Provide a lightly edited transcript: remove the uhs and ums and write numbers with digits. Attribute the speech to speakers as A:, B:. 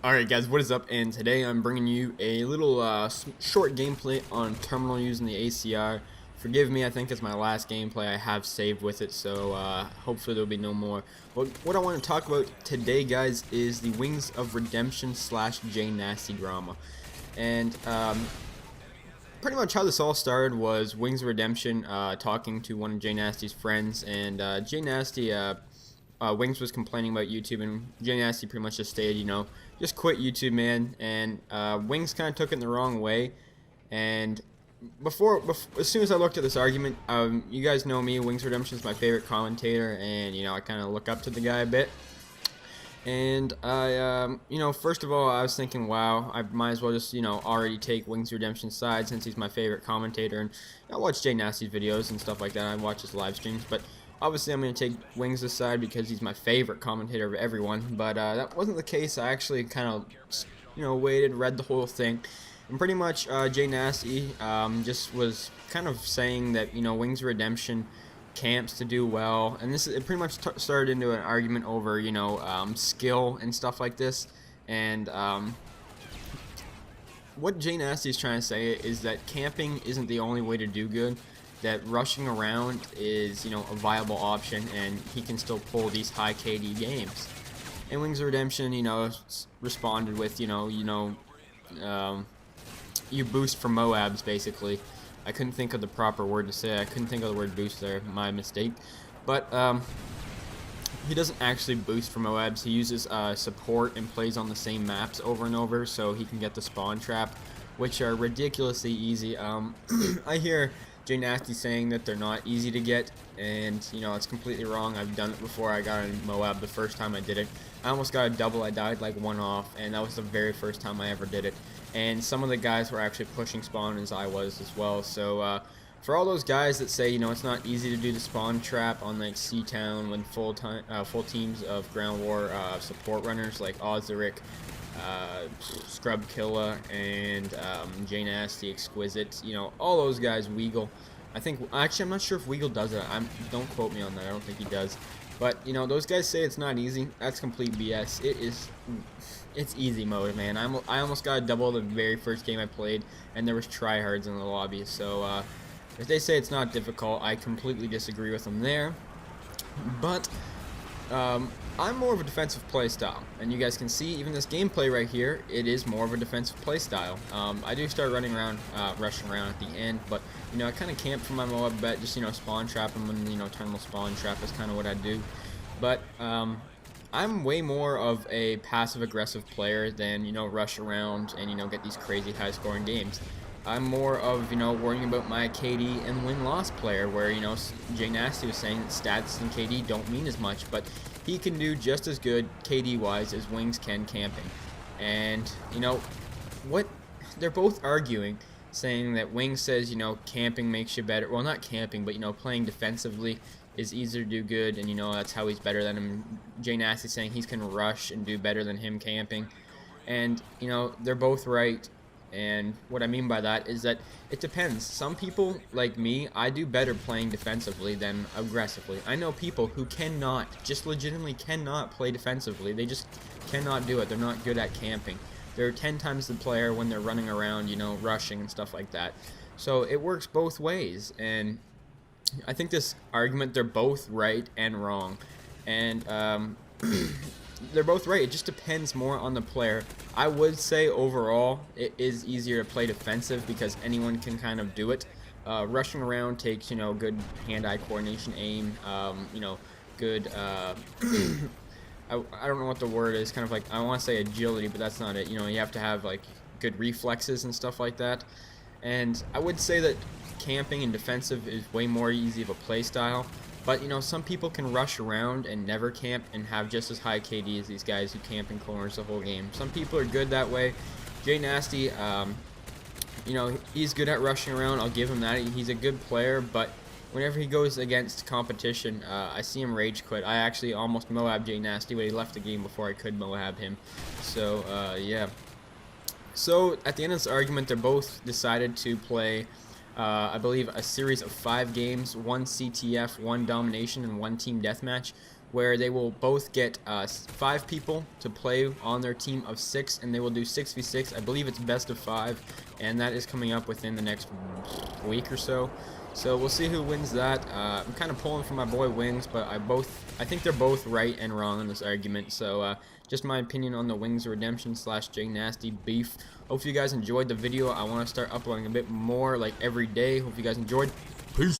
A: Alright guys, what is up? And today I'm bringing you a little short gameplay on Terminal using the ACR. Forgive me, I think it's my last gameplay I have saved with it, so hopefully there'll be no more. What I want to talk about today, guys, is the Wings of Redemption / Jnasty drama. And pretty much how this all started was Wings of Redemption talking to one of Jnasty's friends, and Jnasty Wings was complaining about YouTube, and Jnasty pretty much just stated, just quit YouTube, man. And Wings kind of took it in the wrong way. And as soon as I looked at this argument, you guys know me, Wings Redemption is my favorite commentator, and I kind of look up to the guy a bit. And first of all, I was thinking, wow, I might as well just, already take Wings Redemption's side since he's my favorite commentator. And I watch Jnasty's videos and stuff like that. I watch his live streams, but obviously I'm going to take Wings' side because he's my favorite commentator of everyone. But that wasn't the case. I actually kind of, waited, read the whole thing. And pretty much Jnasty just was kind of saying that, Wings Redemption camps to do well, and it pretty much started into an argument over skill and stuff like this. And what Jnasty is trying to say is that camping isn't the only way to do good, that rushing around is a viable option, and he can still pull these high KD games. And Wings of Redemption responded with you boost for Moabs, basically. I couldn't think of the proper word to say. I couldn't think of the word boost there. My mistake. But he doesn't actually boost for Moabs. He uses support and plays on the same maps over and over, so he can get the spawn trap, which are ridiculously easy. I hear Jnasty saying that they're not easy to get, and it's completely wrong. I've done it before. I got a Moab the first time I did it. I almost got a double. I died like one off, and that was the very first time I ever did it. And some of the guys were actually pushing spawn as I was as well. So for all those guys that say it's not easy to do the spawn trap on like C-Town when full teams of ground war support runners like Ozeric, Scrub Killa, and Jnasty Exquisite, all those guys, Weagle. Actually I'm not sure if Weagle does it. Don't quote me on that. I don't think he does. But those guys say it's not easy. That's complete BS. It's easy mode, man. I almost got a double the very first game I played, and there was tryhards in the lobby. So if they say it's not difficult, I completely disagree with them there. But I'm more of a defensive play style, and you guys can see even this gameplay right here, it is more of a defensive play style. I do start running around, rushing around at the end, but I kind of camp for my Moab bet, just spawn trap them when terminal spawn trap is kind of what I do. But I'm way more of a passive-aggressive player than, rush around and, get these crazy high-scoring games. I'm more of, worrying about my KD and win-loss player, where, Jnasty was saying that stats and KD don't mean as much, but he can do just as good KD-wise as Wings can camping. And, what they're both arguing, saying that Wings says, camping makes you better. Well, not camping, but, playing defensively is easier to do good, and that's how he's better than him. Jnasty saying he can rush and do better than him camping, and they're both right. And what I mean by that is that it depends. Some people like me, I do better playing defensively than aggressively. I know people who just legitimately cannot play defensively. They just cannot do it. They're not good at camping. They're 10 times the player when they're running around, rushing and stuff like that. So it works both ways, and I think this argument, they're both right and wrong. And they're both right. It just depends more on the player. I would say overall it is easier to play defensive because anyone can kind of do it. Rushing around takes, good hand-eye coordination, aim, good, I don't know what the word is, kind of like, I want to say agility, but that's not it. You have to have like good reflexes and stuff like that. And I would say that camping and defensive is way more easy of a play style, but some people can rush around and never camp and have just as high KD as these guys who camp in corners the whole game. Some people are good that way. Jnasty, he's good at rushing around. I'll give him that. He's a good player, but whenever he goes against competition, I see him rage quit. I actually almost Moab Jnasty, but he left the game before I could Moab him. So yeah. So at the end of this argument, they're both decided to play I believe a series of 5 games, 1 CTF, 1 domination, and 1 team deathmatch, where they will both get 5 people to play on their team of 6, and they will do 6v6. I believe it's best of 5, and that is coming up within the next week or so. So we'll see who wins that. I'm kind of pulling for my boy Wings, but I think they're both right and wrong in this argument. So just my opinion on the Wings of Redemption / Jnasty beef. Hope you guys enjoyed the video. I want to start uploading a bit more like every day. Hope you guys enjoyed. Peace.